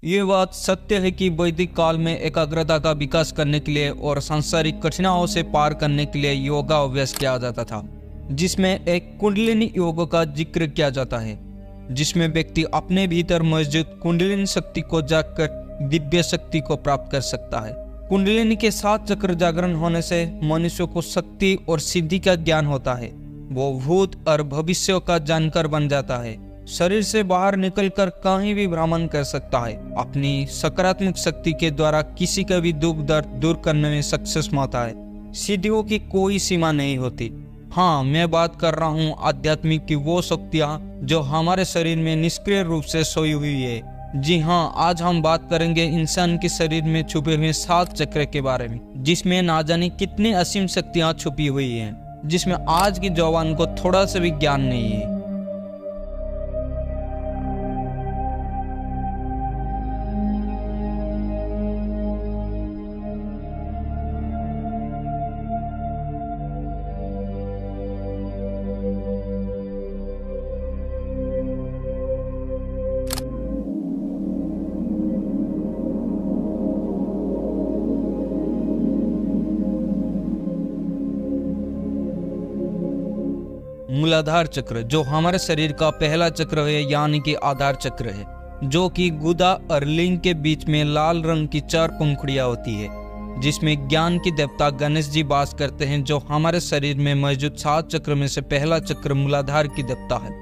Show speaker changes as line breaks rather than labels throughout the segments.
ये बात सत्य है कि वैदिक काल में एकाग्रता का विकास करने के लिए और सांसारिक कठिनाइयों से पार करने के लिए योगा अभ्यास किया जाता था, जिसमें एक कुंडलिनी योग का जिक्र किया जाता है, जिसमें व्यक्ति अपने भीतर मौजूद कुंडलिनी शक्ति को जागकर दिव्य शक्ति को प्राप्त कर सकता है। कुंडलिनी के 7 चक्र जागरण होने से मनुष्य को शक्ति और सिद्धि का ज्ञान होता है। वो भूत और भविष्य का जानकार बन जाता है, शरीर से बाहर निकलकर कहीं भी भ्रमण कर सकता है, अपनी सकारात्मक शक्ति के द्वारा किसी का भी दुख दर्द दूर करने में सक्षम होता है। सिद्धियों की कोई सीमा नहीं होती। हाँ, मैं बात कर रहा हूँ आध्यात्मिक की वो शक्तियाँ जो हमारे शरीर में निष्क्रिय रूप से सोई हुई है। जी हाँ, आज हम बात करेंगे इंसान के शरीर में छुपे हुए 7 चक्र के बारे में, जिसमें ना जाने कितनी असीम शक्तियाँ छुपी हुई हैं, जिसमें आज की जवान को थोड़ा सा भी ज्ञान नहीं है। मूलाधार चक्र, जो हमारे शरीर का पहला चक्र है, यानी कि आधार चक्र है, जो कि गुदा और लिंग के बीच में लाल रंग की 4 पंखुड़ियां होती है, जिसमें ज्ञान की देवता गणेश जी वास करते हैं, जो हमारे शरीर में मौजूद 7 चक्र में से पहला चक्र मूलाधार की देवता है,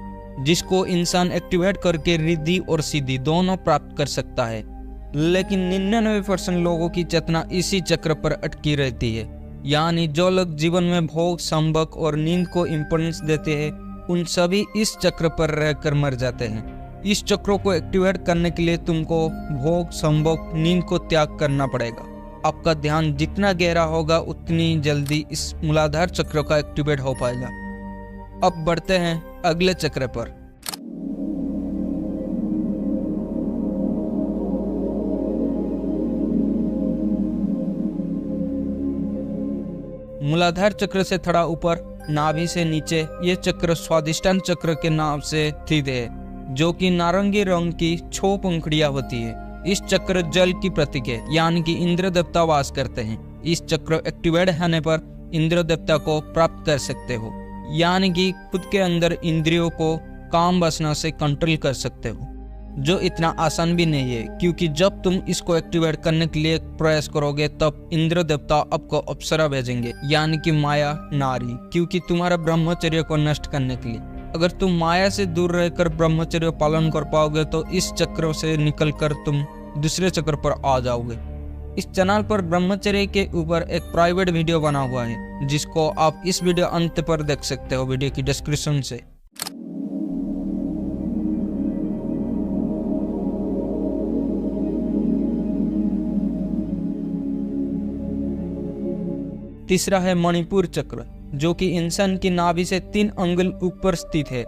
जिसको इंसान एक्टिवेट करके रिद्धि और सिद्धि दोनों प्राप्त कर सकता है। लेकिन 99% लोगों की चेतना इसी चक्र पर अटकी रहती है, यानी जो लोग जीवन में भोग, संभोग और नींद को इम्पोर्टेंस देते हैं, उन सभी इस चक्र पर रहकर मर जाते हैं। इस चक्रों को एक्टिवेट करने के लिए तुमको भोग, संभोग, नींद को त्याग करना पड़ेगा। आपका ध्यान जितना गहरा होगा उतनी जल्दी इस मूलाधार चक्र का एक्टिवेट हो पाएगा। अब बढ़ते हैं अगले चक्र पर। मूलाधार चक्र से थोड़ा ऊपर, नाभि से नीचे, ये चक्र स्वादिष्टान चक्र के नाम से स्थित है, जो कि नारंगी रंग की 6 पंखुड़ियां होती है। इस चक्र जल की प्रतीक है, यानी कि इंद्र देवता वास करते हैं। इस चक्र एक्टिवेट होने पर इंद्र देवता को प्राप्त कर सकते हो, यानी कि खुद के अंदर इंद्रियों को काम वासना से कंट्रोल कर सकते हो, जो इतना आसान भी नहीं है, क्योंकि जब तुम इसको एक्टिवेट करने के लिए प्रयास करोगे तब इंद्र देवता आपको अप्सरा भेजेंगे, यानी कि माया नारी, क्योंकि तुम्हारा ब्रह्मचर्य को नष्ट करने के लिए। अगर तुम माया से दूर रहकर ब्रह्मचर्य पालन कर पाओगे तो इस चक्र से निकलकर तुम दूसरे चक्र पर आ जाओगे। इस चैनल पर ब्रह्मचर्य के ऊपर एक प्राइवेट वीडियो बना हुआ है, जिसको आप इस वीडियो अंत पर देख सकते हो, वीडियो की डिस्क्रिप्शन से। तीसरा है मणिपुर चक्र, जो कि इंसान की नाभि से 3 अंगुल ऊपर स्थित है।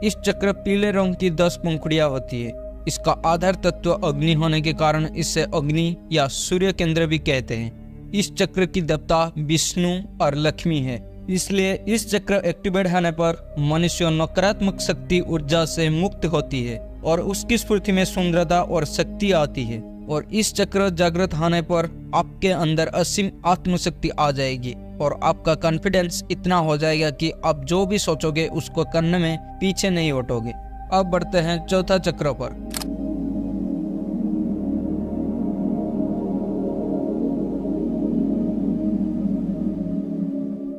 इस चक्र पीले रंग की 10 पंखुड़ियां होती है। इसका आधार तत्व अग्नि होने के कारण इसे अग्नि या सूर्य केंद्र भी कहते हैं। इस चक्र की देवता विष्णु और लक्ष्मी है, इसलिए इस चक्र एक्टिवेट होने पर मनुष्य नकारात्मक शक्ति ऊर्जा से मुक्त होती है और उसकी स्फूर्ति में सुंदरता और शक्ति आती है। और इस चक्र जागृत होने पर आपके अंदर असीम आत्मशक्ति आ जाएगी और आपका कॉन्फिडेंस इतना हो जाएगा कि आप जो भी सोचोगे उसको करने में पीछे नहीं हटोगे। अब बढ़ते हैं चौथा चक्र पर।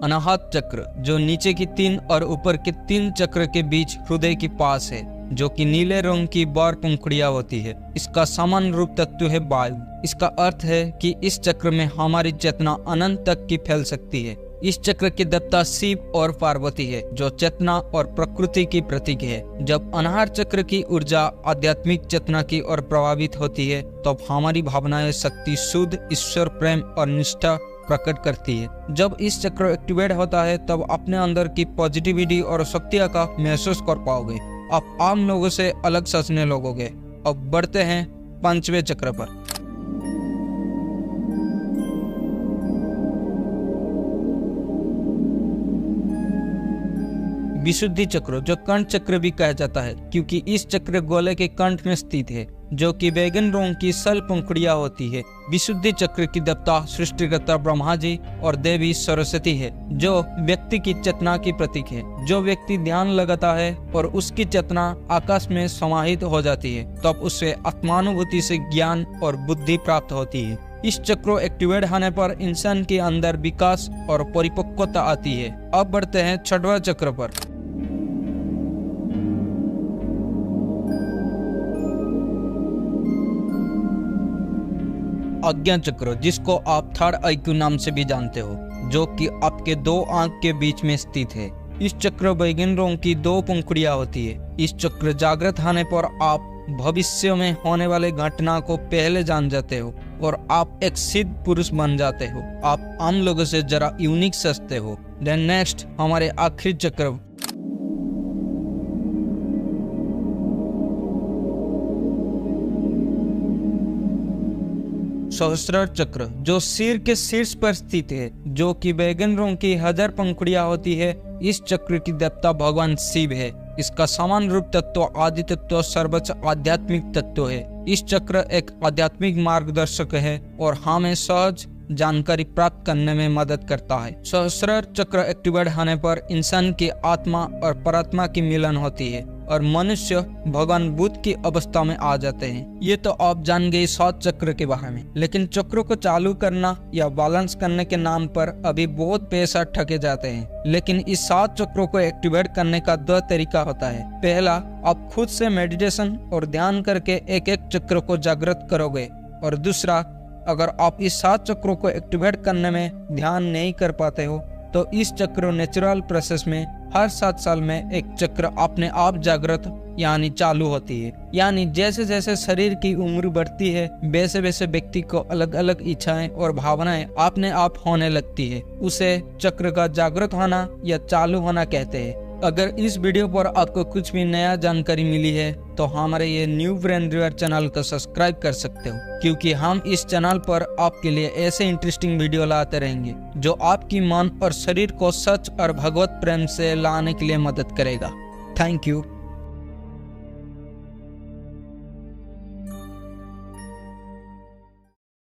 अनाहत चक्र, जो नीचे की 3 और ऊपर के 3 चक्र के बीच हृदय के पास है, जो कि नीले रंग की 12 पंखुड़ियां होती है। इसका सामान्य रूप तत्व है वायु। इसका अर्थ है कि इस चक्र में हमारी चेतना अनंत तक की फैल सकती है। इस चक्र की देवता शिव और पार्वती है, जो चेतना और प्रकृति की प्रतीक है। जब अनाहत चक्र की ऊर्जा आध्यात्मिक चेतना की ओर प्रभावित होती है, तब हमारी भावनाएं शक्ति, शुद्ध ईश्वर प्रेम और निष्ठा प्रकट करती है। जब इस चक्र एक्टिवेट होता है तब अपने अंदर की पॉजिटिविटी और शक्तियां का महसूस कर पाओगे। आप आम लोगों से अलग सोचने लगोगे। अब बढ़ते हैं 5वें चक्र पर। विशुद्धि चक्र, जो कंठ चक्र भी कहा जाता है, क्योंकि इस चक्र गोले के कंठ में स्थित है। जो कि बैगन रंग की सल पंखुड़ियां होती है। विशुद्धि चक्र की देवता सृष्टिकर्ता ब्रह्मा जी और देवी सरस्वती है, जो व्यक्ति की चेतना की प्रतीक है। जो व्यक्ति ध्यान लगाता है और उसकी चेतना आकाश में समाहित हो जाती है, तब उसे आत्मानुभूति से ज्ञान और बुद्धि प्राप्त होती है। इस चक्र एक्टिवेट होने पर इंसान के अंदर विकास और परिपक्वता आती है। अब बढ़ते हैं छठवां चक्र पर। आज्ञा चक्र, जिसको आप थर्ड आई के नाम से भी जानते हो, जो कि आपके दो आंख के बीच में स्थित है। इस चक्र बैगन रंग की दो पंखुड़ियां होती है। इस चक्र जागृत होने पर आप भविष्य में होने वाले घटना को पहले जान जाते हो और आप एक सिद्ध पुरुष बन जाते हो। आप आम लोगों से जरा यूनिक सजते हो। देन नेक्स्ट हमारे आखिरी चक्र सहस्रार चक्र, जो सिर के शीर्ष पर स्थित है, जो कि बैगन रंग की 1000 पंखुड़ियां होती है। इस चक्र की देवता भगवान शिव है। इसका समान रूप तत्व आदि तत्व सर्वोच्च आध्यात्मिक तत्व है। इस चक्र एक आध्यात्मिक मार्गदर्शक है और हमें सहज जानकारी प्राप्त करने में मदद करता है। सहस्रार चक्र एक्टिवेट होने पर इंसान की आत्मा और परात्मा की मिलन होती है और मनुष्य भगवान बुद्ध की अवस्था में आ जाते हैं। ये तो आप जान गए 7 चक्र के बारे में, लेकिन चक्रों को चालू करना या बैलेंस करने के नाम पर अभी बहुत पैसा ठगे जाते हैं। लेकिन इस 7 चक्रों को एक्टिवेट करने का 2 तरीका होता है। पहला, आप खुद से मेडिटेशन और ध्यान करके एक एक चक्र को जागृत करोगे, और दूसरा, अगर आप इस 7 चक्रों को एक्टिवेट करने में ध्यान नहीं कर पाते हो, तो इस चक्र नेचुरल प्रोसेस में हर 7 साल में एक चक्र अपने आप जागृत यानी चालू होती है। यानी जैसे जैसे शरीर की उम्र बढ़ती है, वैसे वैसे व्यक्ति को अलग अलग इच्छाएं और भावनाएं अपने आप होने लगती है। उसे चक्र का जागृत होना या चालू होना कहते हैं। अगर इस वीडियो पर आपको कुछ भी नया जानकारी मिली है, तो हमारे ये न्यू ब्रेन रिवर चैनल को सब्सक्राइब कर सकते हो, क्योंकि हम इस चैनल पर आपके लिए ऐसे इंटरेस्टिंग वीडियो लाते रहेंगे जो आपकी मन और शरीर को सच और भगवत प्रेम से लाने के लिए मदद करेगा। Thank you.